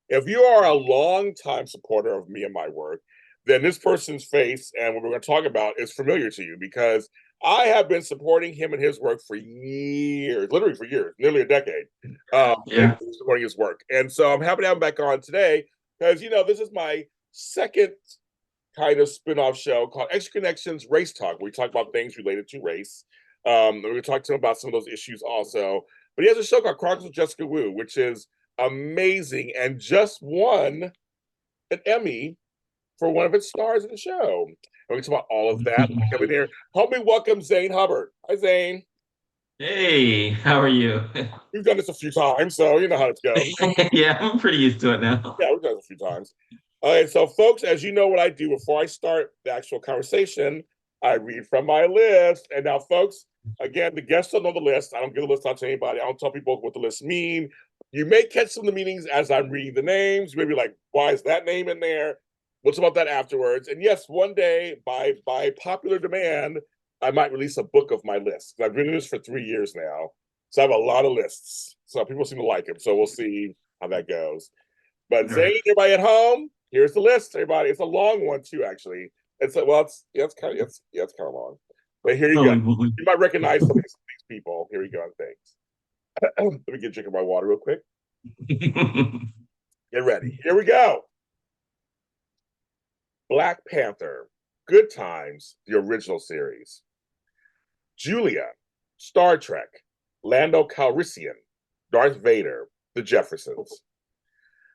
If you are a long-time supporter of me and my work, then this person's face and what we're going to talk about is familiar to you because I have been supporting him and his work for years, literally for years, nearly a decade, Yeah. supporting his work. And so I'm happy to have him back on today because, this is my second kind of spin-off show called Extra Connections Race Talk, where we talk about things related to race. We're going to talk to him about some of those issues also. But he has a show called Chronicles of Jessica Wu, which is amazing and just won an Emmy for one of its stars in the show. We're going to talk about all of that. Come in here. Help me welcome Zane Hubbard. Hi, Zane. Hey, how are you? We've done this a few times, so you know how it goes. Yeah, I'm pretty used to it now. Yeah, we've done this a few times. All right, so folks, as you know what I do before I start the actual conversation, I read from my list. And now, folks, again, the guests don't know the list. I don't give the list out to anybody. I don't tell people what the lists mean. You may catch some of the meanings as I'm reading the names. Maybe like, why is that name in there? What's about that afterwards? And yes, one day, by popular demand, I might release a book of my list. I've been doing this for 3 years now, so I have a lot of lists. So people seem to like them. So we'll see how that goes. But All right. Zane, everybody at home, here's the list. Everybody, it's a long one too. Actually, it's a, well, it's kind of it's kind of long. But here you go. Holy moly. You might recognize some of these people. Here we go. Thanks. Let me get a drink of my water real quick. Get ready. Here we go. Black Panther, Good Times, the original series. Julia, Star Trek, Lando Calrissian, Darth Vader, The Jeffersons.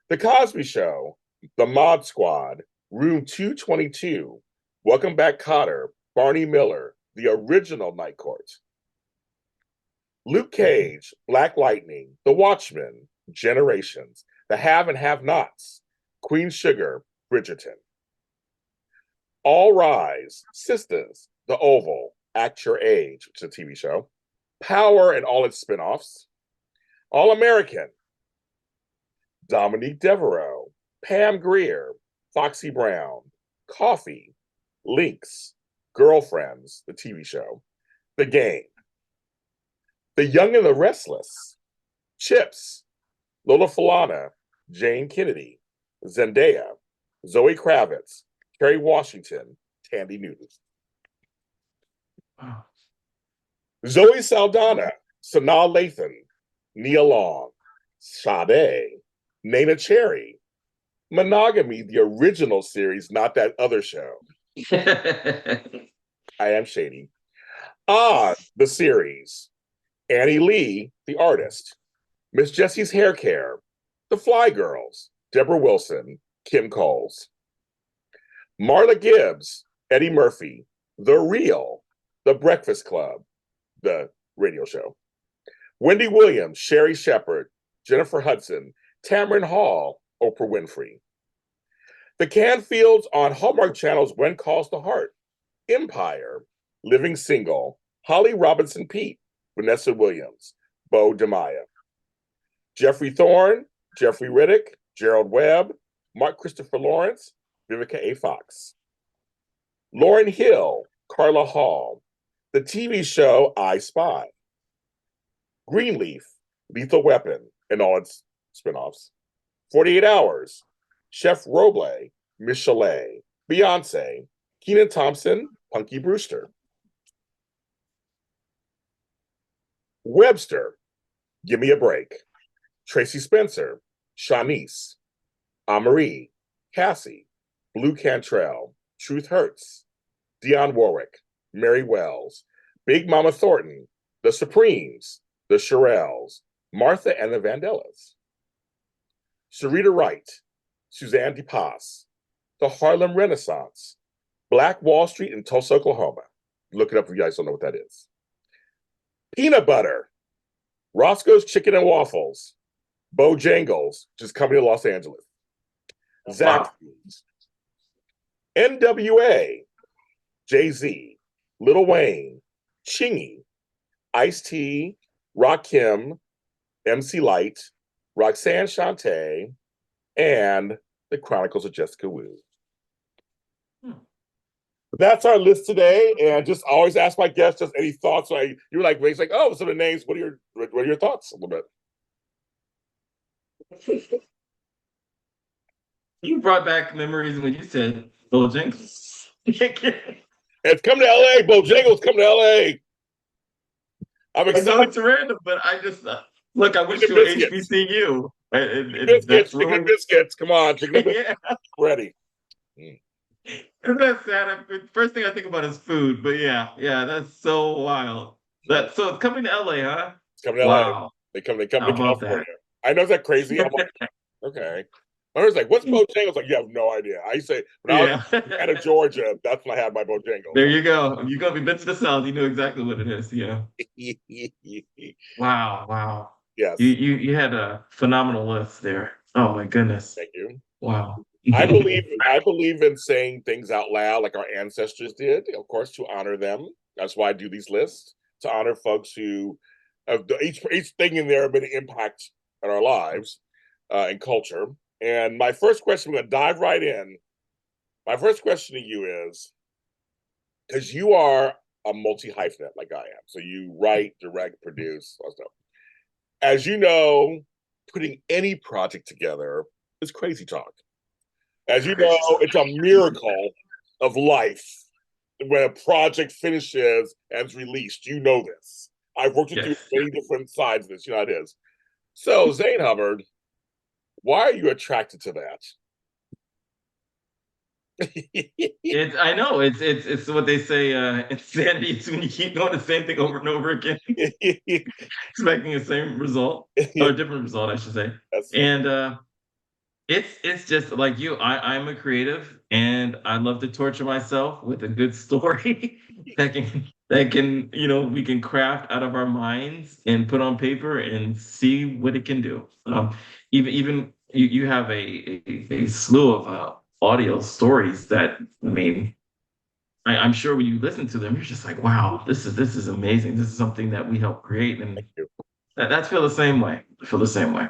The Cosby Show, The Mod Squad, Room 222, Welcome Back Kotter, Barney Miller, The Original Night Court. Luke Cage, Black Lightning, The Watchmen, Generations, The Have and Have Nots, Queen Sugar, Bridgerton. All Rise, Sisters, The Oval, Act Your Age, which is a TV show. Power and all its spinoffs. All American, Dominique Devereaux, Pam Grier, Foxy Brown, Coffee, Lynx, Girlfriends, the TV show, The Game, The Young and the Restless, Chips, Lola Falana, Jane Kennedy, Zendaya, Zoe Kravitz, Kerry Washington, Tandy Newton. Wow. Zoe Saldana, Sanaa Lathan, Nia Long, Sade, Nana Cherry, Monogamy, the original series, not that other show. I am shady. The series. Annie Lee, the artist. Miss Jessie's Hair Care. The Fly Girls. Deborah Wilson. Kim Coles. Marla Gibbs. Eddie Murphy. The Real. The Breakfast Club. The radio show. Wendy Williams. Sherry Shepard. Jennifer Hudson. Tamron Hall. Oprah Winfrey. The Canfields on Hallmark Channel's When Calls the Heart. Empire. Living Single. Holly Robinson Pete. Vanessa Williams. Bo DeMaya. Jeffrey Thorne. Jeffrey Riddick. Gerald Webb. Mark Christopher Lawrence. Vivica A. Fox. Lauren Hill. Carla Hall. The TV show I Spy. Greenleaf. Lethal Weapon and all its spinoffs. 48 Hours. Chef Roble. Miss Chalet. Beyonce. Kenan Thompson. Punky Brewster. Webster. Give Me a Break. Tracy Spencer. Shanice. Amarie. Cassie. Blue Cantrell. Truth Hurts. Dionne Warwick. Mary Wells. Big Mama Thornton. The Supremes. The Shirelles. Martha and the Vandellas. Sarita Wright. Suzanne DePass. The Harlem Renaissance. Black Wall Street in Tulsa, Oklahoma. Look it up if you guys don't know what that is. Peanut Butter. Roscoe's Chicken and Waffles. Bojangles, which is coming to Los Angeles. Wow. Zaxby's. NWA. Jay-Z. Lil Wayne. Chingy. Ice-T. Rakim. MC Light. Roxanne Shante. And the Chronicles of Jessica Wu. That's our list today, and just always ask my guests just any thoughts. Like you're like, Ray's like, oh, some of the names. What are your thoughts a little bit? You brought back memories when you said Bojangles. It's come to LA. Bojangles come to LA. I'm I know excited. it's random, but I just look. I wish Chicken you were biscuits. HBCU, Chicken and biscuits. that's Chicken where biscuits. Come on. Chicken biscuits. yeah. Ready. Mm. Isn't that sad? First thing I think about is food, but yeah, yeah, that's so wild. That so it's coming to LA, huh? It's coming to LA. Wow, They come how to about California. that? I know, is that crazy? I'm like, okay. I was like, what's Bojangles? Like, you have no idea. I used to say, when I was Yeah. out of Georgia, that's when I had my Bojangles. There you go. If you go, if you've been to the South, you know exactly what it is. Yeah. Wow, wow. You Yes. you you had a phenomenal list there. Oh my goodness. Thank you. Wow. I believe in saying things out loud like our ancestors did, of course, to honor them. That's why I do these lists, to honor folks who have each thing in there have been an impact on our lives and culture. And my first question, we're gonna dive right in. My first question to you is, because you are a multi hyphenate like I am, so you write, direct, produce, all that stuff. As you know, putting any project together is crazy talk. As you know, it's a miracle of life when a project finishes and is released. You know this. I've worked with you Yes. on many different sides of this. You know how it is. So, Zane Hubbard, why are you attracted to that? It's I know it's what they say insanity is when you keep doing the same thing over and over again, expecting the same result or a different result, I should say. That's And it's just like you. I'm a creative, and I love to torture myself with a good story that can we can craft out of our minds and put on paper and see what it can do. Even you have a slew of audio stories that I mean. I'm sure when you listen to them, you're just like, wow, this is amazing. This is something that we help create, and that's feel the same way. I feel the same way.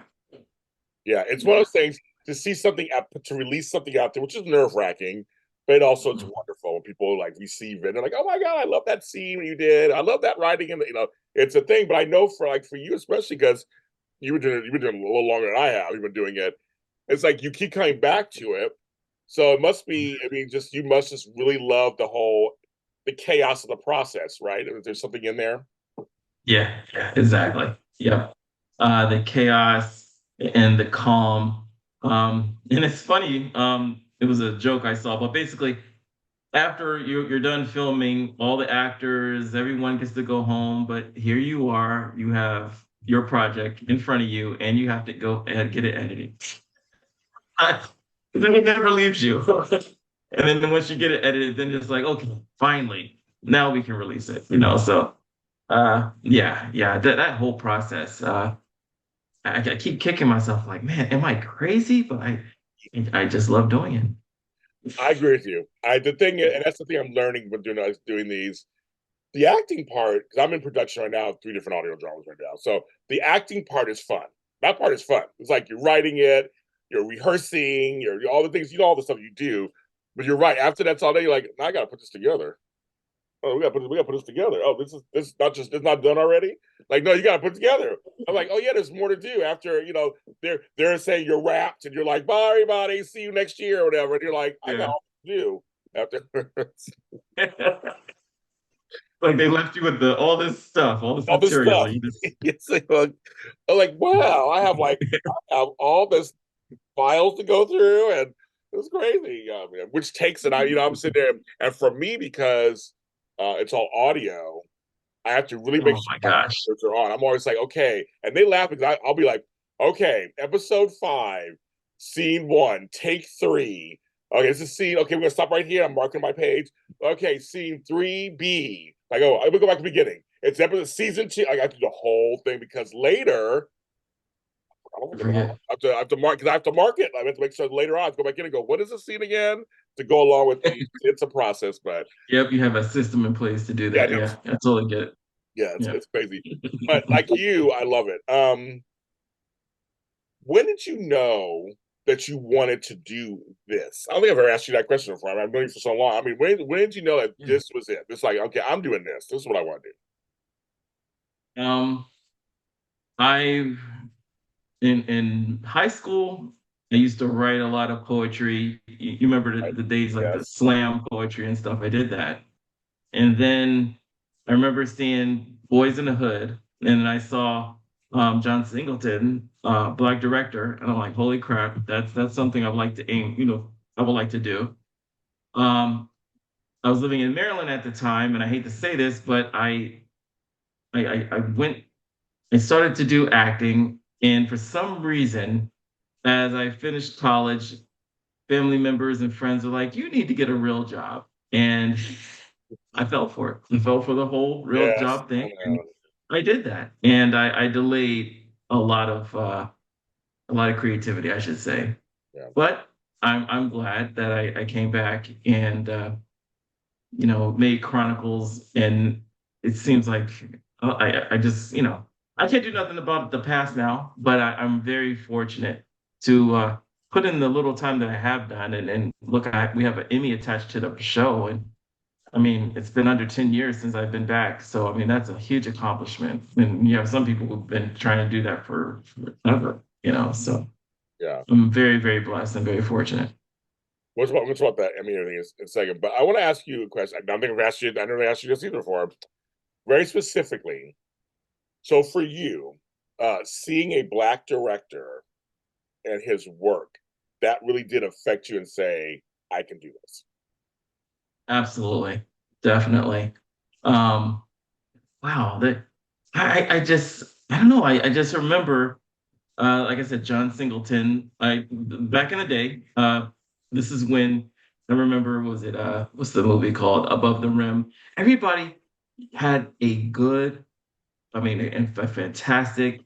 yeah, it's one of those things to see something to release something out there, which is nerve wracking, but also it's wonderful when people like receive it. They're like, "Oh my god, I love that scene you did. I love that writing," and it's a thing. But I know for you, especially because you've been doing it a little longer than I have. You've been doing it. It's like you keep coming back to it. So it must be. I mean, just you must just really love the chaos of the process, right? There's something in there. Yeah, yeah, exactly. Yep. The chaos and the calm. And it's funny. It was a joke I saw, but basically, after you're done filming, all the actors, everyone gets to go home, but here you are, you have your project in front of you, and you have to go and get it edited. Then it never leaves you. And then once you get it edited, then it's like, okay, finally, now we can release it. So yeah, yeah, that whole process. I keep kicking myself like, man, am I crazy? But I just love doing it. I agree with you. The thing, and that's the thing I'm learning when doing these. The acting part, because I'm in production right now, 3 different audio dramas right now. So the acting part is fun. That part is fun. It's like you're writing it, you're rehearsing, you're all the things, all the stuff you do. But you're right. After that's all day, you're like, I gotta put this together. Oh, we gotta put this together. Oh, this is not just it's not done already. Like, no, you gotta put it together. I'm like, oh yeah, there's more to do after, they're saying you're wrapped and you're like, bye everybody, see you next year or whatever. And you're like, I got Yeah. all to do after Like they left you with all this stuff, all this all this material. stuff. You just It's like, I'm like, wow, I have all this files to go through, and it's crazy. Which takes it out. I'm sitting there, and for me, because it's all audio, I have to really make oh sure my my gosh. actors are on. I'm always like, okay, and they laugh because I'll be like, okay, episode 5, scene 1, take 3. Okay, this is scene. Okay, we're gonna stop right here. I'm marking my page. Okay, scene 3B. I go back to the beginning. It's episode season 2. I got to do the whole thing because later I don't I forget. forget. I have to mark because I have to mark it. I have to make sure later on I go back in and go, what is the scene again? To go along with the it's a process, but Yep, you have a system in place to do yeah, that. no, Yeah, I totally get it. yeah, it's Yeah. it's crazy. But like you, I love it. When did you know that you wanted to do this? I don't think I've ever asked you that question before. I've been doing it for so long. I mean, when did you know that Yeah. this was it? It's like, okay, I'm doing this. This is what I want to do. I in high school. I used to write a lot of poetry. You remember I, the days like the yes. slam poetry and stuff. I did that. And then I remember seeing Boys in the Hood, and then I saw John Singleton, black director, and I'm like, holy crap, that's something I'd like to aim, I would like to do. Um, I was living in Maryland at the time, and I hate to say this, but I went and started to do acting, and for some reason, as I finished college, family members and friends were like, "You need to get a real job," and I fell for it. I fell for the whole real Yes. job thing, I and know. I did that. And I delayed a lot of creativity, I should say. Yeah. But I'm glad that I came back and made Chronicles, and it seems like I just I can't do nothing about the past now, but I'm very fortunate to put in the little time that I have done, and look, we have an Emmy attached to the show, and I mean, it's been under 10 years since I've been back. So, I mean, that's a huge accomplishment. And you have some people who've been trying to do that for forever, so Yeah. I'm very, very blessed and very fortunate. What's about that? I mean, everything is in a second, but I want to ask you a question. I don't think I've asked you. I never asked you this either before. Very specifically. So for you, seeing a black director and his work, that really did affect you and say, I can do this. Absolutely. Definitely. Um, wow. I don't know. I just remember, like I said, John Singleton, back in the day, this is when I remember, was it, what's the movie called? Above the Rim. Everybody had a good, I mean, a fantastic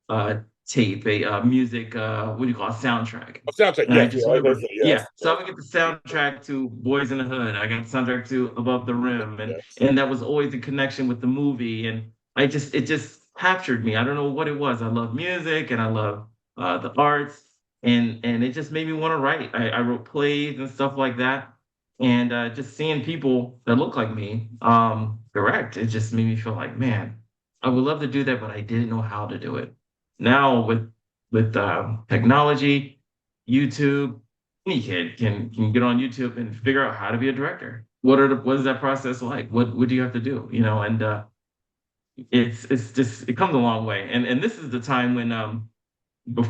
uh, tape, a music, what do you call it, soundtrack. Oh, soundtrack, And I yes, just yes, remember, yes, yeah. So I would get the soundtrack to Boys in the Hood. I got the soundtrack to Above the Rim, and yes. and that was always the connection with the movie. And it just captured me. I don't know what it was. I love music and I love the arts, and it just made me want to write. I wrote plays and stuff like that, and just seeing people that look like me direct, it just made me feel like, man, I would love to do that, but I didn't know how to do it. Now with technology, YouTube, any kid can get on YouTube and figure out how to be a director. What is that process like? What do you have to do? And it's just it comes a long way. And this is the time when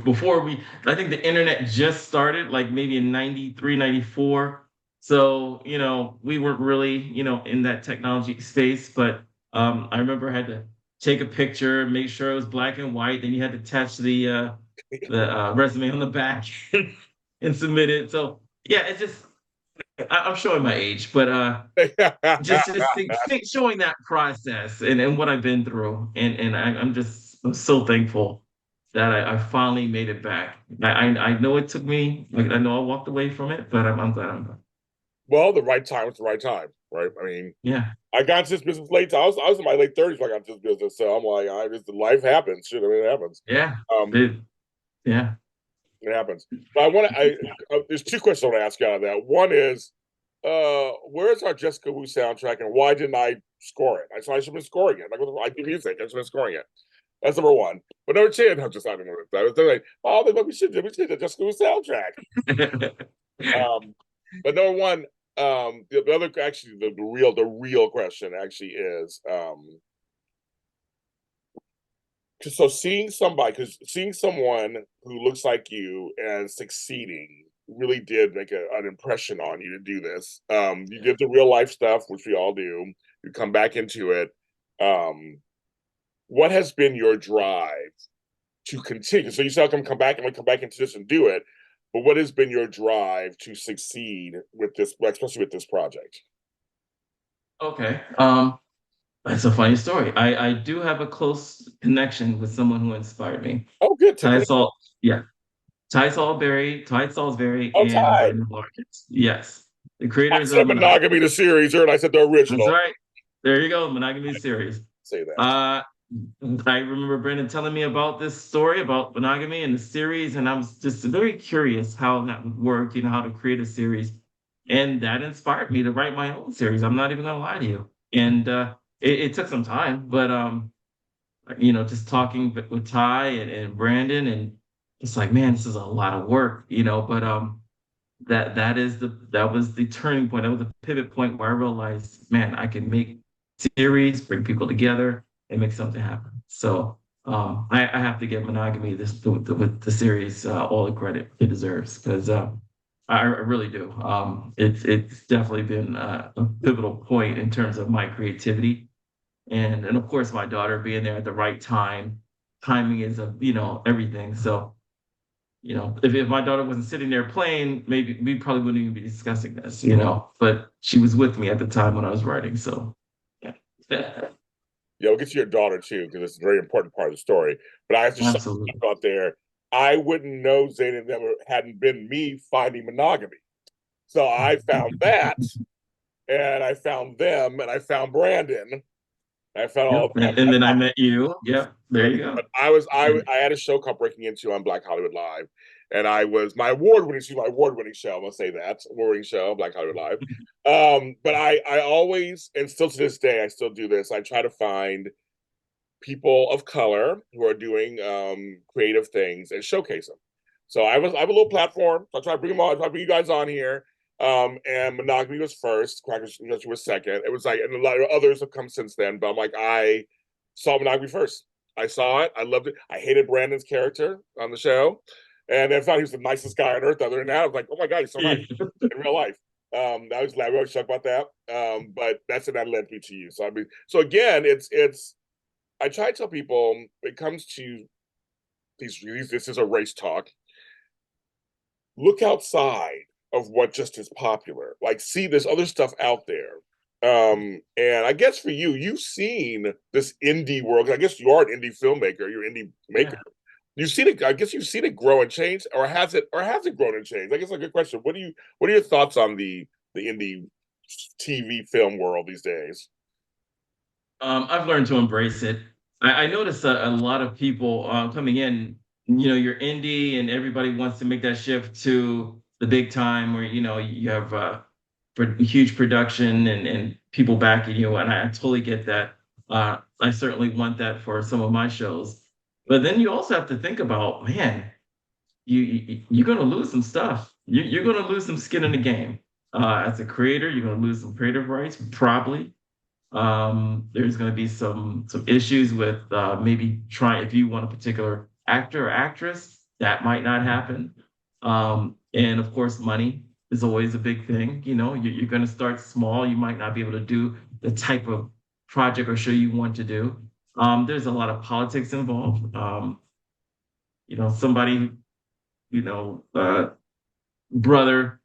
before I think the internet just started, like maybe in 93, 94. So, we weren't really, in that technology space, but I remember I had to take a picture, make sure it was black and white, then you had to attach the resume on the back and submit it. So yeah, it's just I'm showing my age, but showing that process and what I've been through, and I'm so thankful that I finally made it back. I know it took me, like I know I walked away from it, but I'm glad I'm back. Well, the right time was the right time, right? I mean, Yeah, I got into this business late. I was in my late 30s when I got into this business, so I'm like, I just life happens. Shit, I mean, it happens. yeah, Um, it, yeah. it happens. But I want to. There's two questions I want to ask you out of that. One is, where's our Jessica Wu soundtrack, and why didn't I score it? I should have been scoring it. Like I do music, I should have been scoring it. That's number one. But number two, I'm just not doing it. I was like, oh, they we should the Jessica Wu soundtrack. Um, but number one, the other actually the real question actually is so seeing someone who looks like you and succeeding really did make an impression on you to do this. You did the real life stuff, which we all do. You come back into it. Um, what has been your drive to continue? So you saw them come back and we come back into this and do it. But what has been your drive to succeed with this, especially with this project? Okay. That's a funny story. I do have a close connection with someone who inspired me. Oh, good. Ty Salt, yeah. Ty Salisbury, Oh, and Ty. Brandon Larkins. Yes, the I creators said of Monogamy. monogamy the series, and I said the That's original. right. There you go, Monogamy series. Say that. Uh, I remember Brandon telling me about this story about monogamy and the series, and I was just very curious how that would work, how to create a series. And that inspired me to write my own series. I'm not even gonna lie to you. And it took some time, but just talking with Ty and Brandon, it's like, man, this is a lot of work, but that was the turning point. That was the pivot point where I realized, man, I can make series, bring people together, and make something happen. So I have to give monogamy with the series all the credit it deserves because I really do. It's definitely been a pivotal point in terms of my creativity, and of course my daughter being there at the right time. Timing is everything. So if my daughter wasn't sitting there playing, maybe we probably wouldn't even be discussing this. But she was with me at the time when I was writing. So, yeah. Yeah, we'll get to your daughter too, because it's a very important part of the story. But I have to shout Absolutely. out there. I wouldn't know Zane and them hadn't been me finding monogamy. So I found that, and I found them, and I found Brandon. I found all Yep. of them. And then I met you. Yep. There you go. But I had a show called Breaking Into on Black Hollywood Live, and I was my award winning show. I'm gonna say that award winning show, Black Hollywood Live. But I always, and still to this day, I still do this. I try to find people of color who are doing creative things and showcase them. So I have a little platform. So I try to bring them on. I try to bring you guys on here. And Monogamy was first. Crackers was second. It was like, and a lot of others have come since then. But I'm like, I saw Monogamy first. I saw it. I loved it. I hated Brandon's character on the show, and I thought he was the nicest guy on earth. Other than that, I was like, oh my god, he's so nice in real life. I was glad we were shocked about that. But that's what that led me to you. So I mean, so again, it's I try to tell people when it comes to these this is a race talk. Look outside of what just is popular. Like, see, there's other stuff out there. And I guess for you, you've seen this indie world. I guess you are an indie filmmaker. You're an indie maker. Yeah. You've seen it. I guess you've seen it grow and change, or has it grown and changed? I guess that's a good question. What are your thoughts on the indie TV film world these days? I've learned to embrace it. I notice a lot of people coming in, you're indie and everybody wants to make that shift to the big time where, you have huge production and people backing you. And I totally get that. I certainly want that for some of my shows. But then you also have to think about, man, you're going to lose some stuff. You're going to lose some skin in the game. As a creator, you're going to lose some creative rights, probably. There's going to be some issues with maybe trying if you want a particular actor or actress, that might not happen. And of course, money is always a big thing. You're going to start small. You might not be able to do the type of project or show you want to do. There's a lot of politics involved. Somebody, brother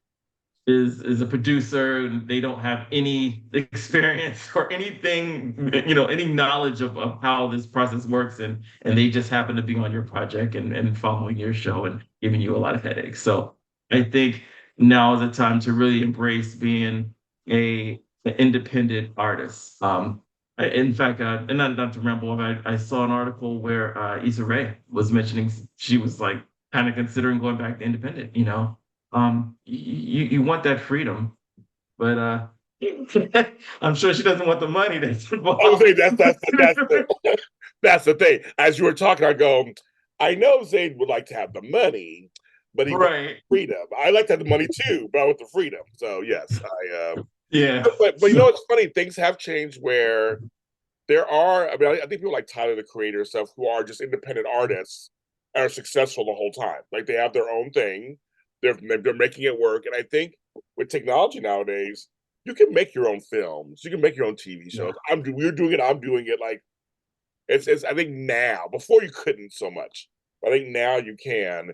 is a producer and they don't have any experience or anything, any knowledge of how this process works and they just happen to be on your project and following your show and giving you a lot of headaches. So I think now is the time to really embrace being an independent artist. In fact, and not to ramble on, I saw an article where Issa Rae was mentioning she was like kind of considering going back to independent. You want that freedom, but I'm sure she doesn't want the money that's I would involved. say that's the thing. As you were talking, I go, I know Zayn would like to have the money, but he wants Right. freedom. I like to have the money too, but I want the freedom. So yes, I. Yeah. But you know So, what's funny? Things have changed where there are. I mean, I think people like Tyler the Creator and stuff who are just independent artists are successful the whole time. Like they have their own thing. They're making it work, and I think with technology nowadays, you can make your own films. You can make your own TV yeah. shows. We're doing it. I'm doing it. Like it's. I think now. Before you couldn't so much. I think now you can.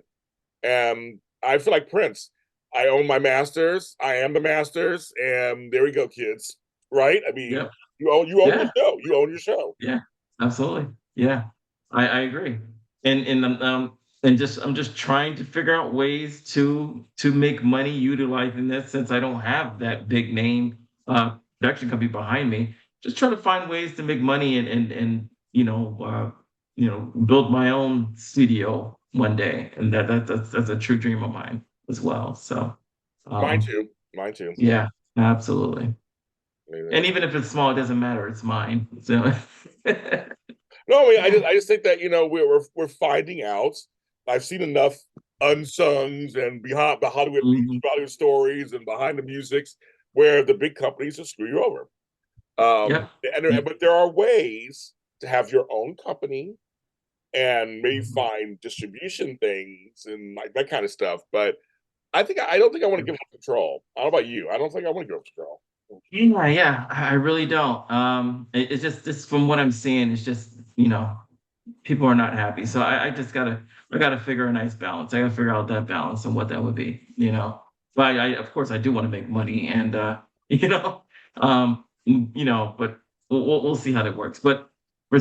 And I feel like Prince. I own my masters. I am the masters, and there we go, kids. Right? I mean, Yeah. you own your Yeah. show. You own your show. Yeah. Absolutely. Yeah. I agree. And just I'm just trying to figure out ways to make money utilizing this since I don't have that big name production company behind me. Just trying to find ways to make money and build my own studio one day. And that's a true dream of mine as well. So Mine um too. Mine too. yeah, absolutely. I mean, And even if it's small, it doesn't matter. It's mine. So no, I mean, I just think that we're finding out. I've seen enough unsungs and behind the Mhm. Hollywood stories and behind the musics where the big companies just screw you over. Yep. And Yep. but there are ways to have your own company and maybe find distribution things and like that kind of stuff. But I don't think I want to give up control. I don't know about you. I don't think I want to give up control. Yeah, yeah, I really don't. It's just from what I'm seeing, it's just, people are not happy. So I gotta figure a nice balance. I gotta figure out that balance and what that would be. But of course I do want to make money and, but we'll see how that works. But for,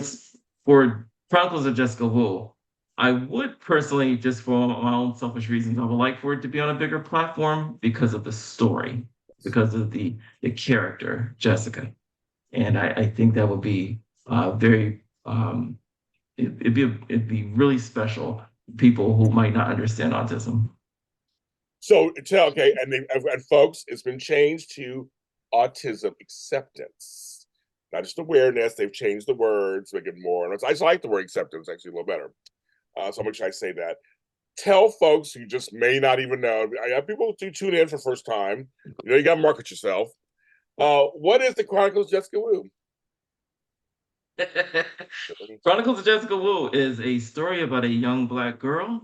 for Chronicles of Jessica Wu, I would personally, just for my own selfish reasons, I would like for it to be on a bigger platform because of the story, because of the character, Jessica. And I think that would be very it'd be really special for people who might not understand autism. So tell okay, and folks, it's been changed to autism acceptance, not just awareness. They've changed the words, make it more. And I just like the word acceptance actually a little better. So make sure I say that. Tell folks who just may not even know. I have people who tune in for the first time. You got to market yourself. What is the Chronicles of Jessica Wu? Chronicles of Jessica Wu is a story about a young Black girl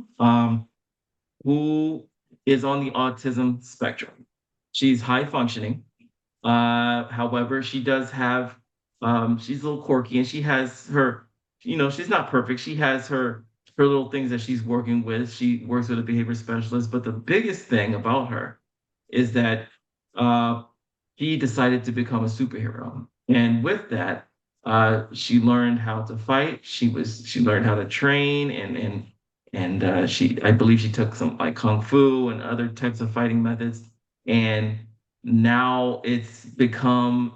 who is on the autism spectrum. She's high functioning. However, she does have, she's a little quirky and she has her, she's not perfect. She has her little things that she's working with. She works with a behavior specialist. But the biggest thing about her is that uh, she decided to become a superhero. And with that, she learned how to fight. She learned how to train and I believe she took some like kung fu and other types of fighting methods. And now it's become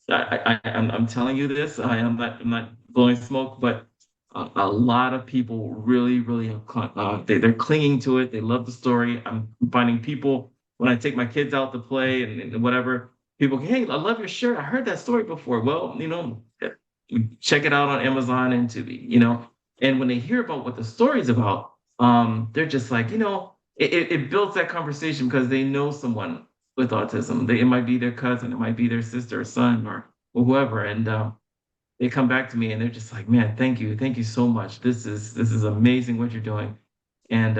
I'm telling you this. I'm not blowing smoke, but a lot of people really, really have they're clinging to it. They love the story. I'm finding people when I take my kids out to play and whatever. People, hey, I love your shirt. I heard that story before. Well, check it out on Amazon and Tubi. And when they hear about what the story's about, they're just like, it builds that conversation because they know someone with autism. It might be their cousin, it might be their sister or son or whoever, and they come back to me and they're just like, "Man, thank you so much. This is amazing what you're doing," and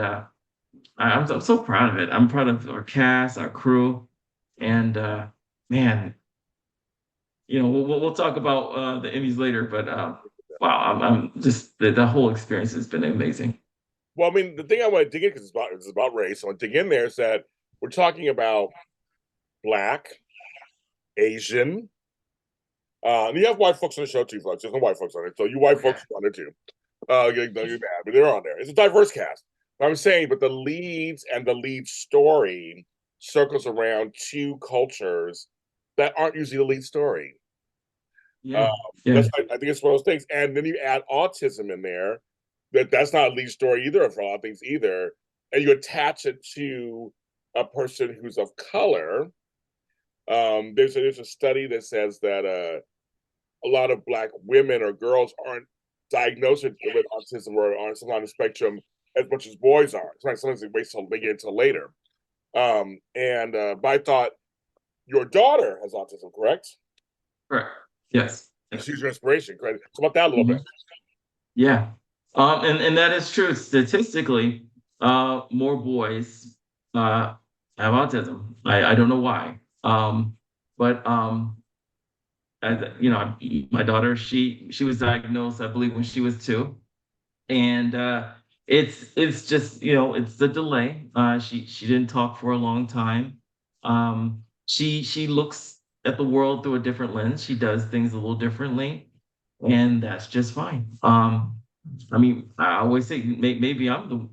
I'm so proud of it. I'm proud of our cast, our crew, and man, we'll talk about the Emmys later, but wow, I'm just the whole experience has been amazing. Well, I mean, the thing I want to dig in because it's about race. I want to dig in there is that we're talking about Black, Asian. And you have white folks on the show too, folks. There's no white folks on it, so you white Oh yeah. folks are on it too. You're mad, but they're on there. It's a diverse cast. But I'm saying, but the leads and the lead story circles around two cultures that aren't usually the lead story. Uh, Yeah, yeah, that's I think it's one of those things. And then you add autism in there. That's not a lead story either for a lot of things either. And you attach it to a person who's of color. There's a study that says that a lot of Black women or girls aren't diagnosed with autism or on some kind of spectrum as much as boys are. Sometimes they wait till they get until later. But I thought your daughter has autism, correct? correct. Yes. She's your inspiration, correct? So about that a little bit. Mhm. Yeah. And that is true. Statistically, more boys have autism. I don't know why. But my daughter, she was diagnosed, I believe, when she was 2. And it's just, it's the delay. She didn't talk for a long time. She looks at the world through a different lens. She does things a little differently, and that's just fine. I mean, I always say maybe I'm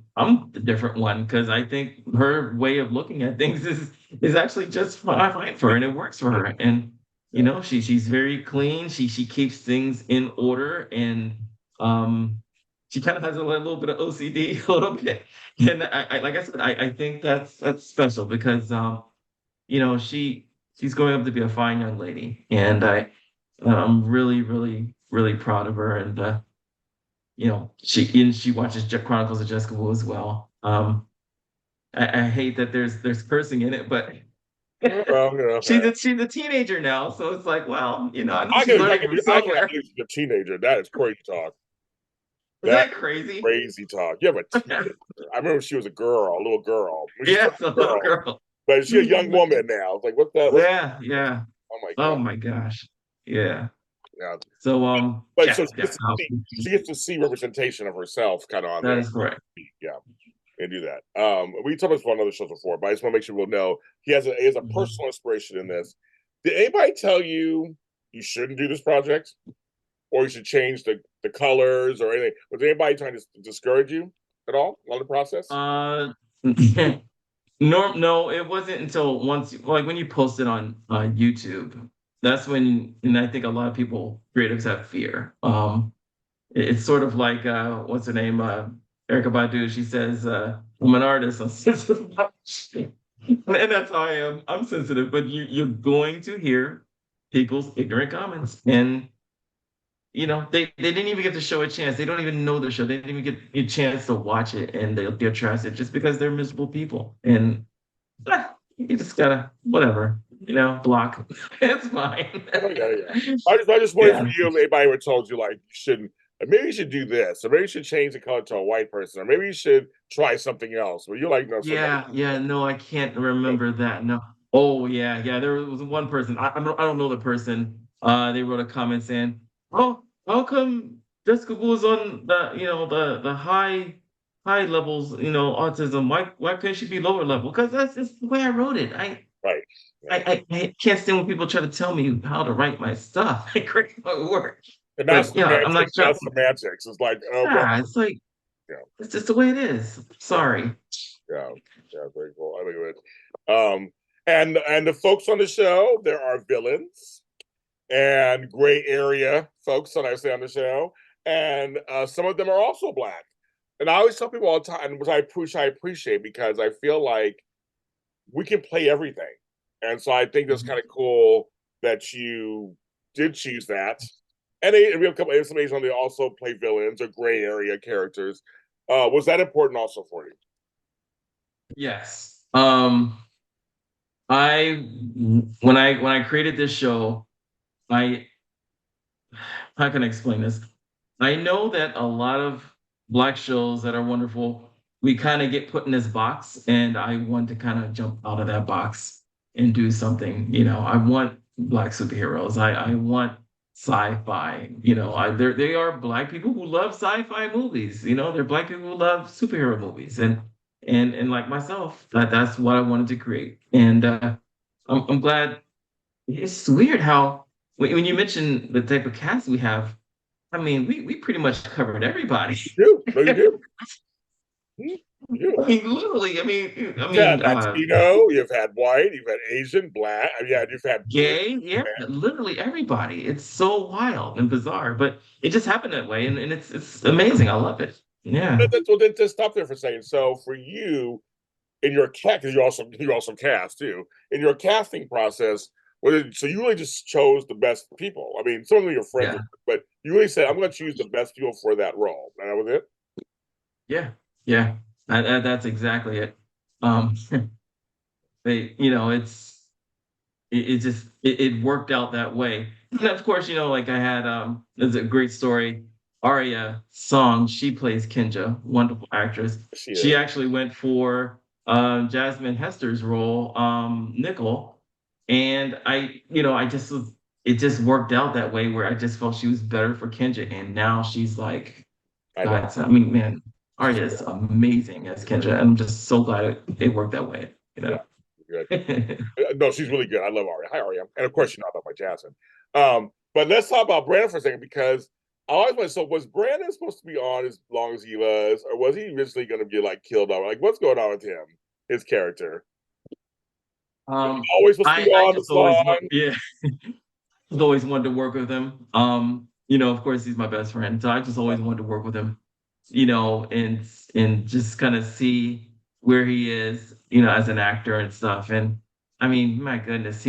the different one because I think her way of looking at things is actually just fine for her and it works for her. And Yeah. she's very clean. She keeps things in order and um she kind of has a little bit of OCD, a little bit. And I like I said, I think that's special because she's growing up to be a fine young lady, and I'm really, really, really proud of her. And she watches Chronicles of Jessica Wu as well. I hate that there's cursing in it, but Well, she's a teenager now, so it's like, well, I know I she's can, I learning can, from I can somewhere. believe she's a teenager. That is crazy talk. Is That that crazy? crazy talk. You have a teenager. I remember she was a girl, a little girl. When she's still Yes, a a little girl, girl. but she's a young woman now. It's like, what's that? What's Yeah, yeah. oh my Oh god. my gosh. Yeah. Yeah. So But yeah, so yeah. she gets to see representation of herself kind of on That there. is correct. Yeah. And do that. We talked about this on other shows before, but I just want to make sure we'll know he has a Mhm. personal inspiration in this. Did anybody tell you you shouldn't do this project? Or you should change the colors or anything? Was anybody trying to discourage you at all on the process? Uh no, it wasn't until once, like when you post it on YouTube, that's when, and I think a lot of people, creatives, have fear. It's sort of like what's her name? Erica Badu. She says, I'm an artist, I'm sensitive. And that's how I am. I'm sensitive, but you're going to hear people's ignorant comments. And they didn't even get to show a chance. They don't even know the show. They didn't even get a chance to watch it, and they'll trash it just because they're miserable people. And you just gotta whatever, block. It's fine. Oh, yeah, yeah. I just wondered Yeah. for you if anybody ever told you like you shouldn't. Maybe you should do this, or maybe you should change the color to a white person, or maybe you should try something else. But you're like, no, somebody. Yeah, yeah, no, I can't remember that. No. Oh, yeah, yeah. There was one person. I don't know the person. They wrote a comment saying, "Oh, how come Jessica was on the high levels, autism? Why couldn't she be lower level? Because that's just the way I wrote it. I Right. Yeah. I, I, I can't stand when people try to tell me how to write my stuff. I create my work, And that's but yeah, I'm not semantics. sure. That's semantics. It's like, oh well, Yeah, it's like yeah, it's just the way it is. yeah, Sorry. yeah, yeah. Very cool. I think it. And the folks on the show, there are villains and gray area folks that I say on the show, and some of them are also black. And I always tell people all the time, which I appreciate because I feel like we can play everything, and so I think that's Mhm. kind of cool that you did choose that. And we have a couple of some Asian, they also play villains or gray area characters. Was that important also for you? Yes. I when I created this show, I how can I explain this? I know that a lot of black shows that are wonderful, we kind of get put in this box, and I want to kind of jump out of that box and do something. I want black superheroes. I want sci-fi. They are black people who love sci-fi movies. They're black people who love superhero movies, and like myself, that's what I wanted to create. And I'm glad. It's weird how when you mention the type of cast we have, I mean, we pretty much covered everybody. You do. No, you do. You I do. mean, literally. I You've had mean, Latino, you've had white, you've had Asian, black. Yeah, you've had blue. gay. Yeah, literally everybody. It's so wild and bizarre, but it just happened that way, and it's amazing. I love it. Yeah, Well, then just stop there for a second. So for you, in your cat, because you also cast too. In your casting process, so you really just chose the best people. I mean, some of them you're friends yeah, with, but you really said, "I'm going to choose the best people for that role," and that was it. yeah, yeah. That's exactly it. Um, it just it worked out that way. And of course, like I had there's a great story. Arya Song, she plays Kinja, wonderful actress. She She is. actually went for Jasmine Hester's role, Nickel. And I just it just worked out that way where I just felt she was better for Kinja. And now she's like, I know. God, I mean, man, Arya is amazing as Kinja. And I'm just so glad it worked that way, you Yeah, know. good. No, she's really good. I love Aria. Hi, Aria. And of course, you know about my Jasmine. But let's talk about Brandon for a second because I always wonder. So, was Brandon supposed to be on as long as he was, or was he originally going to be like killed off? Like, what's going on with him? His character Um, always supposed to be I on just this always want, long. yeah, I've always wanted to work with him. Of course he's my best friend, so I just always wanted to work with him, and just kind of see where he is, as an actor and stuff. And I mean, my goodness,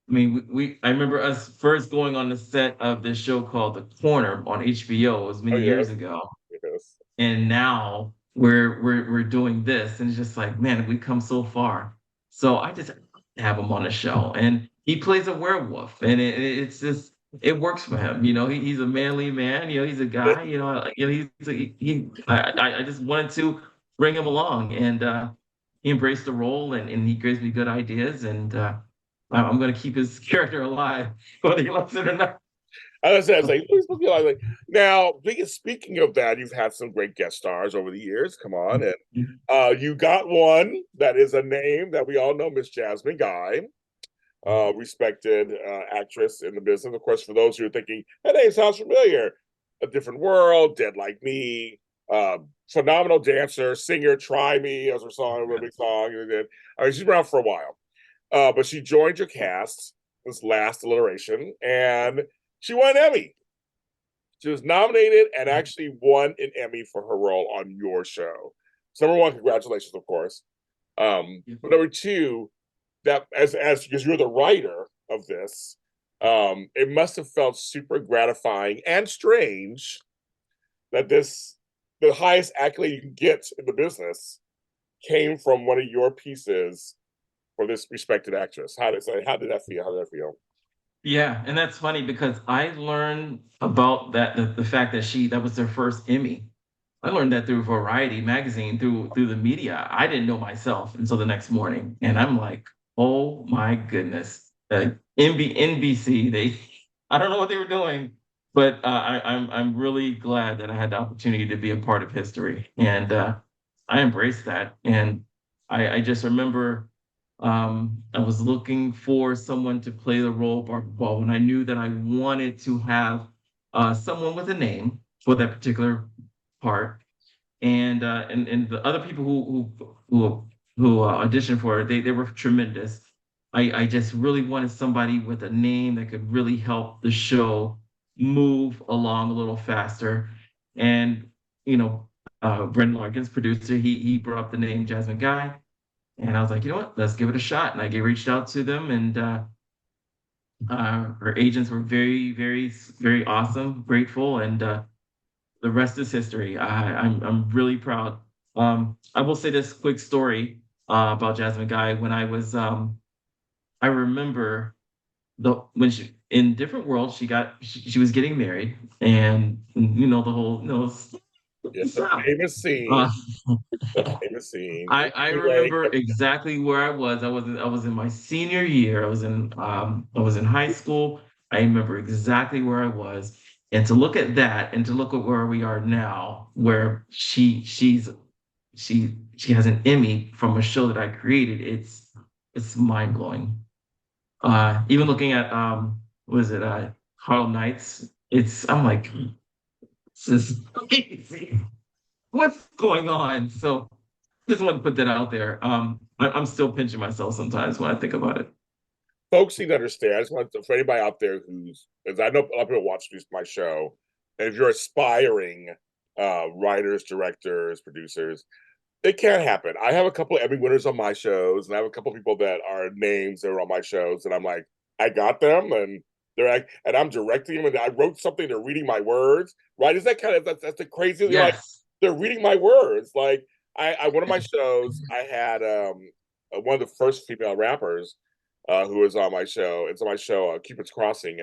I mean, I remember us first going on the set of this show called The Corner on HBO. It was Oh many years yes, ago, yes. and now we're doing this, and it's just like, man, we've come so far. So I just have him on the show, and he plays a werewolf, and it's just it works for him. He's a manly man. He's a guy. I just wanted to bring him along, and he embraced the role, and he gives me good ideas, and I'm going to keep his character alive, whether he loves it or not. I was like, who's supposed to be like now? Speaking of that, you've had some great guest stars over the years. Come on, and you got one that is a name that we all know, Miss Jasmine Guy, respected actress in the business. Of course, for those who are thinking, that name sounds familiar. A Different World, Dead Like Me, phenomenal dancer, singer, Try Me as her song, a big song. I mean, she's been around for a while. But she joined your cast this last alliteration, and she won an Emmy. She was nominated and actually won an Emmy for her role on your show. So number one, congratulations, of course. But number two, that as because you're the writer of this, it must have felt super gratifying and strange that the highest accolade you can get in the business came from one of your pieces for this respected actress. How did that feel? How did that feel? Yeah, and that's funny because I learned about the fact that that was their first Emmy. I learned that through Variety magazine, through the media. I didn't know myself until the next morning, and I'm like, oh my goodness, NBC, they, I don't know what they were doing, but I'm really glad that I had the opportunity to be a part of history, and I embraced that, and I just remember. I was looking for someone to play the role of Barbara Ball, and I knew that I wanted to have someone with a name for that particular part. And the other people who auditioned for it, they were tremendous. I just really wanted somebody with a name that could really help the show move along a little faster. And Brendan Larkins, producer, he brought up the name Jasmine Guy. And I was like, you know what? Let's give it a shot. And reached out to them, and her agents were very, very, very awesome, grateful, and the rest is history. I'm really proud. I will say this quick story about Jasmine Guy. When I remember when she in Different World, she was getting married, and the whole Yes, the famous uh, scene. The famous scene. I Anyway, remember exactly where I was. I was in my senior year. I was in high school. I remember exactly where I was. And to look at that and to look at where we are now, where she has an Emmy from a show that I created, it's mind blowing. Even looking at was it Harlem Nights? I'm like, this is crazy. What's going on? So just want to put that out there. I'm still pinching myself sometimes when I think about it. folks need to understand. I just want to, for anybody out there as I know a lot of people watch my show, and if you're aspiring writers, directors, producers, it can happen. I have a couple of Emmy winners on my shows, and I have a couple of people that are names that are on my shows, and I'm like, I got them, and they're like, and I'm directing them, and I wrote something. They're reading my words, right? Is that kind of that's the crazy? You're like, Yes. they're reading my words. Like I one of my shows, I had one of the first female rappers who was on my show. It's on my show, Cupid's Crossing,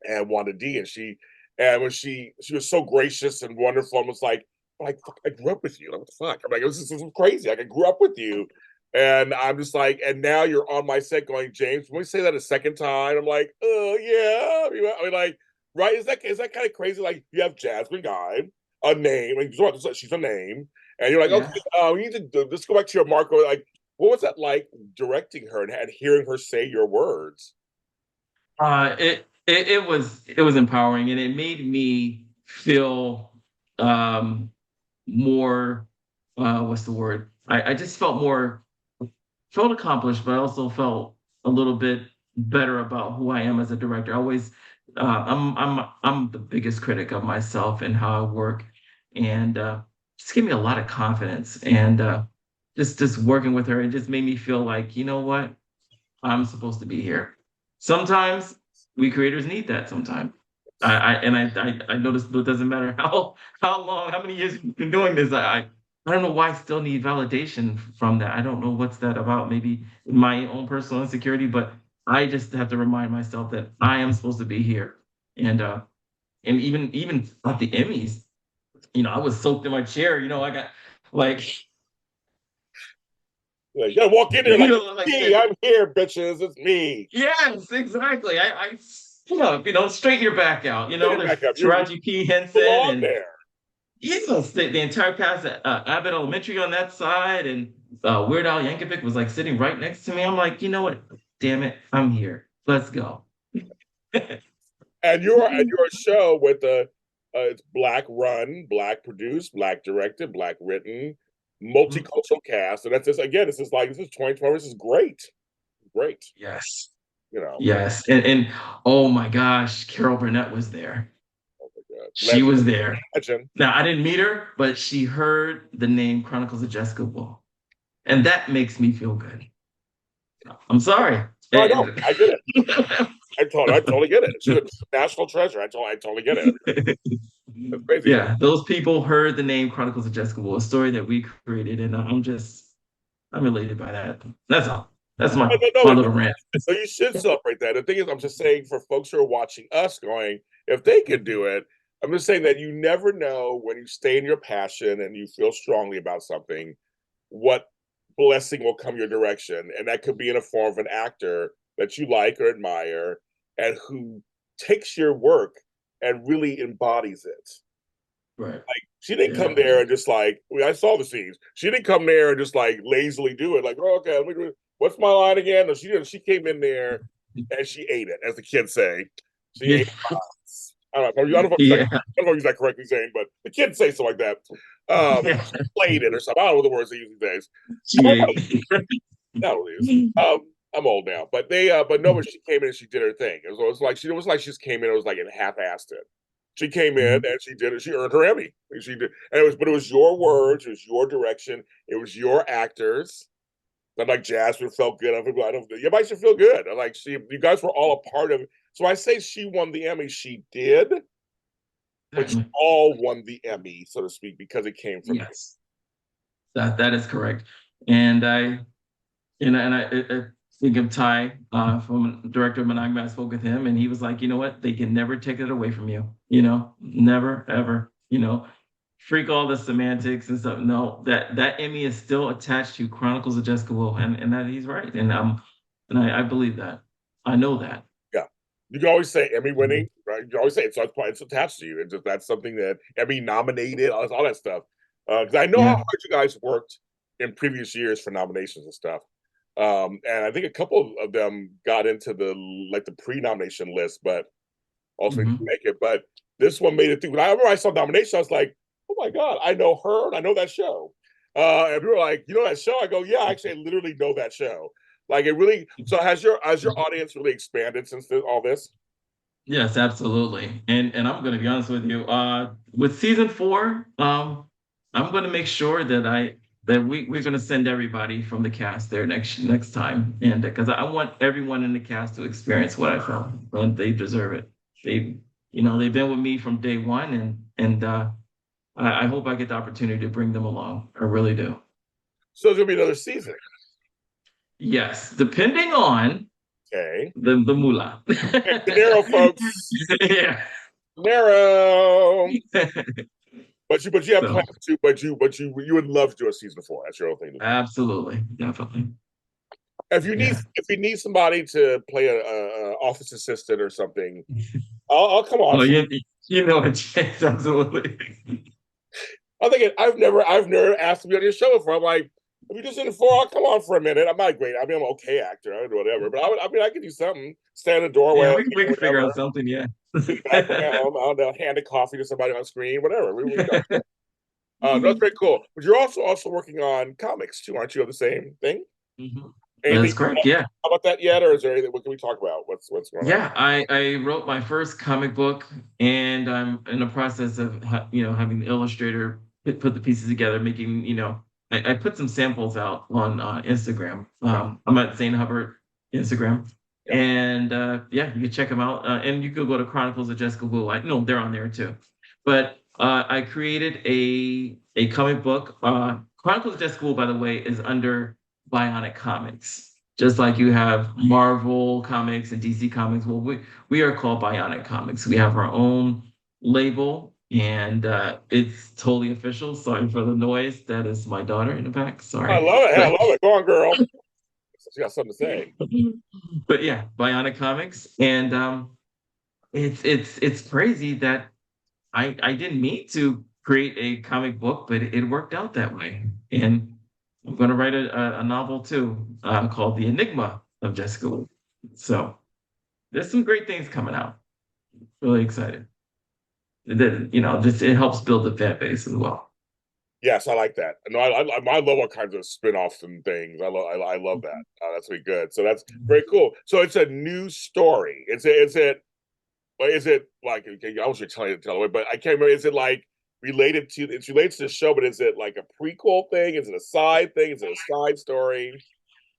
and Wanda D, and when she was so gracious and wonderful, and was like I grew up with you. Like, what the fuck? I'm like, this is crazy. Like I grew up with you, and I'm just like, and now you're on my set going, James, when we say that a second time, I'm like, oh yeah. I mean, like, right? Is that kind of crazy? Like you have Jasmine Guy, a name, like she's a name, and you're like, okay, Yeah. we need to let's go back to your Marco. Like, what was that like directing her and hearing her say your words? It was empowering, and it made me feel um more what's the word? I just felt accomplished, but I also felt a little bit better about who I am as a director. I always I'm the biggest critic of myself and how I work, and just gave me a lot of confidence. And just working with her, it just made me feel like, you know what, I'm supposed to be here. sometimes we creators need that sometimes. I noticed it doesn't matter how long, how many years we've been doing this. I don't know why I still need validation from that. I don't know what's that about. Maybe my own personal insecurity, but I just have to remind myself that I am supposed to be here. And even at the Emmys, I was soaked in my chair. I got like Like, you gotta walk in there like it's like me. that. I'm here, bitches. It's me. Yes, exactly. I straighten your back out. Get it There's back up. You Taraji P. Henson belong and there. yes, the entire cast at Abbott Elementary on that side, and Weird Al Yankovic was like sitting right next to me. I'm like, you know what? Damn it, I'm here. Let's go. And you're a show with it's black run, black produced, black directed, black written, multicultural cast. And that's just again, this is 2020. This is great. Great. Yes, You know. yes, and oh my gosh, Carol Burnett was there. Oh my God. She was there. Legend. Now I didn't meet her, but she heard the name Chronicles of Jessica Wool, and that makes me feel good. I'm sorry. No, I know. I get it. I totally get it. She's a national treasure. I totally get it. That's crazy. Yeah, those people heard the name Chronicles of Jessica Wool, a story that we created, and I'm elated by that. That's all. That's my little rant. So you should celebrate that. The thing is, I'm just saying for folks who are watching us going, if they could do it, I'm just saying that you never know when you stay in your passion and you feel strongly about something, what blessing will come your direction. And that could be in a form of an actor that you like or admire and who takes your work and really embodies it. Right. Like she didn't come there and just I saw the scenes. She didn't come there and just lazily do it. Like, oh, okay, let me do it. What's my line again? No, she didn't. She came in there and she ate it, as the kids say. She ate it. I don't know. I don't know if I use that correctly, Zane, but the kids say so like that. Played it or something. I don't know what the words they use these days. That is. I'm old now, but but she came in and she did her thing. It was like she just came in. It was like and half-assed it. She came in and she did it. She earned her Emmy. She did, and it was your words, it was your direction, it was your actors. And like Jasmine felt good. I don't. Everybody should feel good. You guys were all a part of it. So I say she won the Emmy. She did, but you all won the Emmy, so to speak, because it came from yes. That is correct. And I think of Ty from director of Monogamy. I spoke with him, and he was like, you know what? They can never take it away from you. Never ever. Freak all the semantics and stuff. No, that Emmy is still attached to Chronicles of Jessica Wool, and that he's right, and I believe that. I know that. Yeah, you can always say Emmy winning, right? You can always say it, so it's attached to you. That's something that Emmy nominated, all that stuff. Because I know how hard you guys worked in previous years for nominations and stuff. And I think a couple of them got into the pre-nomination list, but also didn't make it. But this one made it through. When I remember I saw nomination, I was like, oh my God, I know her and I know that show. And people were like, you know that show? I go, yeah, actually, I literally know that show. Like it really. So has your audience really expanded since all this? Yes, absolutely. And I'm going to be honest with you. With season 4, I'm going to make sure that we're going to send everybody from the cast there next time, and because I want everyone in the cast to experience what I felt, and they deserve it. They've been with me from day one, and I hope I get the opportunity to bring them along. I really do. So there's gonna be another season. Yes, depending on the moolah. De Niro, folks. Yeah. Niro. But you have plans to, but you would love to do a season 4. That's your own thing. Absolutely, definitely. If you need somebody to play a office assistant or something, I'll come on. Oh, it, absolutely. I'm thinking I've never asked to be on your show before. I'm like, if you just in it for, I'll come on for a minute. I'm not great. I'm an okay actor. I do whatever, but I could do something. Stand in the doorway. Yeah, we can figure out something. Yeah. I'll hand a coffee to somebody on screen. Whatever. That's very cool. But you're also working on comics too, aren't you? Of the same thing. Mm-hmm. That's correct. Yeah. How about that yet, or is there anything? What can we talk about? What's going on? Yeah, I wrote my first comic book, and I'm in the process of having the illustrator put the pieces together, making I put some samples out on Instagram. I'm at Zane Hubbard Instagram, Yep. And yeah, you can check them out. And you could go to Chronicles of Jessica Wu. No, they're on there too. But I created a comic book. Chronicles of Jessica Wu, by the way, is under Bionic Comics. Just like you have Marvel Comics and DC Comics. Well, we are called Bionic Comics. We have our own label, and it's totally official. Sorry for the noise. That is my daughter in the back. I Sorry. love it. Hey, I love it. Go on, girl. She got something to say. But yeah, Bionic Comics, and it's crazy that I didn't mean to create a comic book, but it worked out that way. And I'm going to write a novel too, called The Enigma of Jessica Wu. So there's some great things coming out. Really excited. Just it helps build the fan base as well. Yes, I like that. No, I love all kinds of spin-offs and things. I love that. That's really good. So that's very cool. So it's a new story. Is it like, okay, I was just telling you to tell away, but I can't remember. Is it like it's related to the show, but is it like a prequel thing? Is it a side thing? Is it a side story?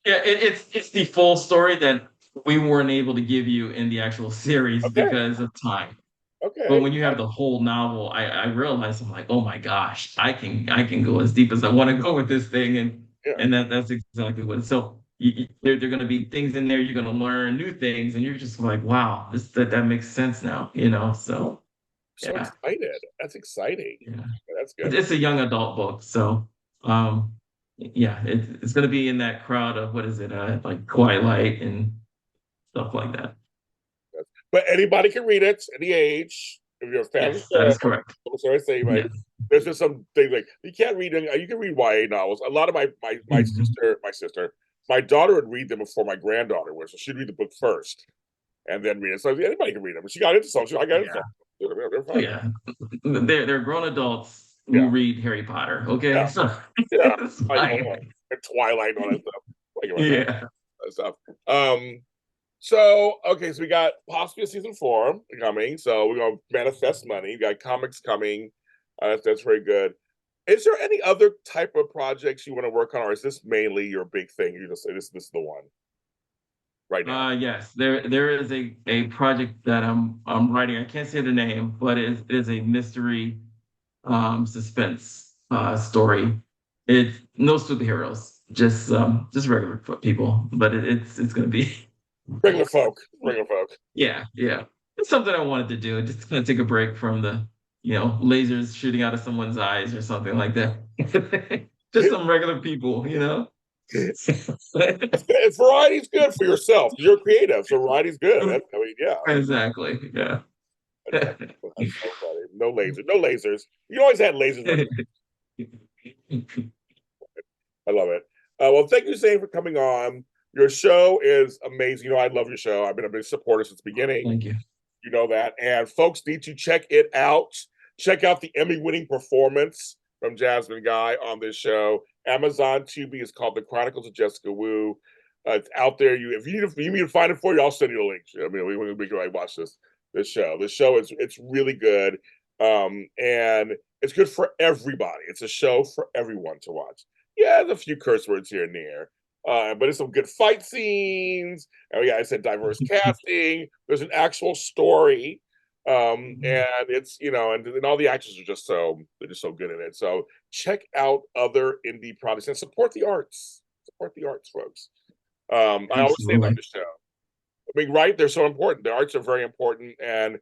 Yeah, it's the full story that we weren't able to give you in the actual series Okay. because of time. But Okay. when you have the whole novel, I realized I'm like, oh my gosh, I can go as deep as I want to go with this thing, Yeah. and that's exactly what. So there are going to be things in there you're going to learn new things, and you're just like, wow, that makes sense now, So So yeah, excited. That's exciting. yeah, That's good. it's a young adult book, so yeah, it's going to be in that crowd of what is it, like Twilight and stuff like that. But anybody can read it, any age. If you're a fan of the Yes, that show, is correct. so I say, like, Yes. there's just some things like you can't read. You can read YA novels. A lot of Mhm. my daughter would read them before my granddaughter would, so she'd read the book first and then read it. So anybody can read them. She got into some. I got into some. Yeah. They're Oh, fine. yeah. They're grown adults who Yeah, read Harry Potter. Okay, yeah, so yeah. it's I know. fine. And Twilight and all that stuff. Like about Yeah. that stuff. So okay, so we got possibly a season 4 coming. So we're gonna manifest money. We got comics coming. That's very good. Is there any other type of projects you want to work on, or is this mainly your big thing? You just say this is the one right now. Yes, there is a project that I'm writing. I can't say the name, but it is a mystery suspense story. It's no superheroes, just regular people, but it's gonna be Regular folk, regular folk. yeah, yeah. It's something I wanted to do. Just gonna take a break from the, lasers shooting out of someone's eyes or something like that. Just some regular people. It's variety's good for yourself. You're creative, so variety's good. Yeah, Exactly. Yeah. that's so funny. No laser, no lasers. You always had lasers. I love it. Well, thank you, Zane, for coming on. Your show is amazing. I love your show. I've been a big supporter since the beginning. Thank you. You know that. And folks need to check it out. Check out the Emmy-winning performance from Jasmine Guy on this show. Amazon Tubi is called The Chronicles of Jessica Wu. It's out there. If you need me to find it for you, I'll send you the link. I mean, we can like, watch this show. This show it's really good, and it's good for everybody. It's a show for everyone to watch. Yeah, there's a few curse words here and there, but it's some good fight scenes. And I said diverse casting. There's an actual story, and it's and all the actors are they're just so good in it. So check out other indie projects and support the arts. Support the arts, folks. I always say that on Absolutely. the show. I mean, right? They're so important. The arts are very important, and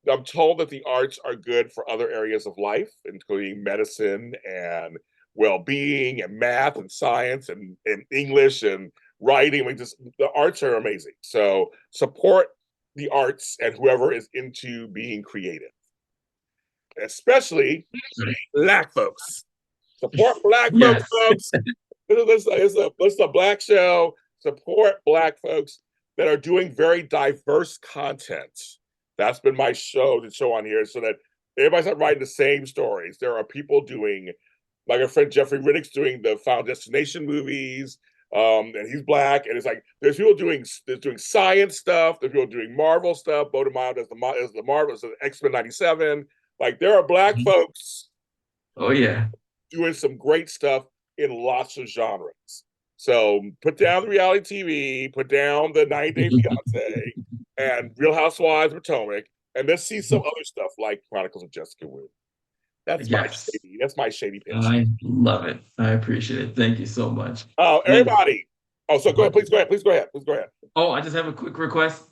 I'm told that the arts are good for other areas of life, including medicine and well-being and math and science and English and writing. Like the arts are amazing. So support the arts and whoever is into being creative, especially Black folks. Support Black folks, Yes. folks. It's a Black show. Support Black folks that are doing very diverse content. That's been my show to show on here, so that everybody's not writing the same stories. There are people doing, like our friend Jeffrey Riddick's doing the Final Destination movies, and he's Black, and it's like there's doing science stuff. There's people doing Marvel stuff. Bo DeMaio does the Marvel, as the X-Men '97. Like there are Black folks Oh yeah. doing some great stuff in lots of genres. So put down the reality TV, put down the 90 Day Fiance, and Real Housewives of Potomac, and let's see some other stuff like Chronicles of Jessica Wu. Yes, That's my shady pitch. I love it. I appreciate it. Thank you so much. Oh, And everybody. Oh, so go ahead, please go ahead, please go ahead, please go ahead. oh, I just have a quick request.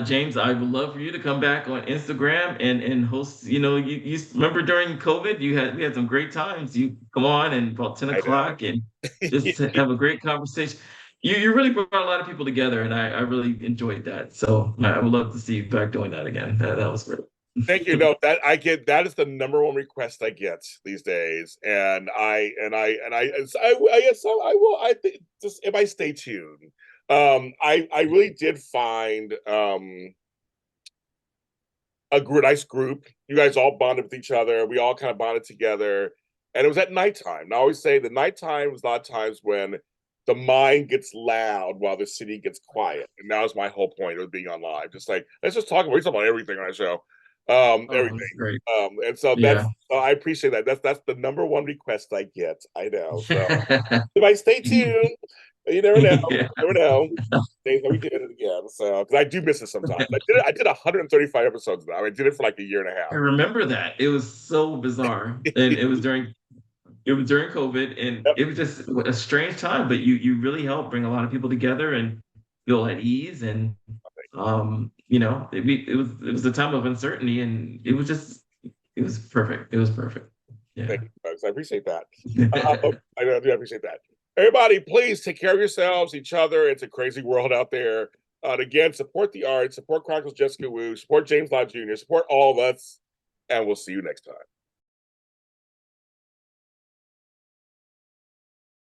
James, I would love for you to come back on Instagram and host. You remember during COVID, we had some great times. You come on and about 10 I know. o'clock and just have a great conversation. You really brought a lot of people together, and I really enjoyed that. So I would love to see you back doing that again. That was great. Thank you. No, that is the number one request I get these days, and I will. I think just if I stay tuned. I really did find a nice group. You guys all bonded with each other. We all kind of bonded together, and it was at nighttime. And I always say the nighttime was a lot of times when the mind gets loud while the city gets quiet, and that was my whole point of being on live. Just like let's just talk about everything on our show, Oh, everything. that's great. And so Yeah. I appreciate that. That's the number one request I get. I know. So if I stay tuned, you never know. Yeah. You never know. We did it again. So because I do miss it sometimes. I did 135 episodes now. I did it for like a year and a I half. remember that. It was so bizarre. And it was during COVID, and Yep. it was just a strange time, but you really helped bring a lot of people together and feel at ease. And it was a time of uncertainty, and it was perfect. It was perfect. Thank Yeah. you, folks. I appreciate that. I do appreciate that. Everybody, please take care of yourselves, each other. It's a crazy world out there. And again, support the arts, support Chronicles Jessica Wu, support James Lott Jr., support all of us, and we'll see you next time.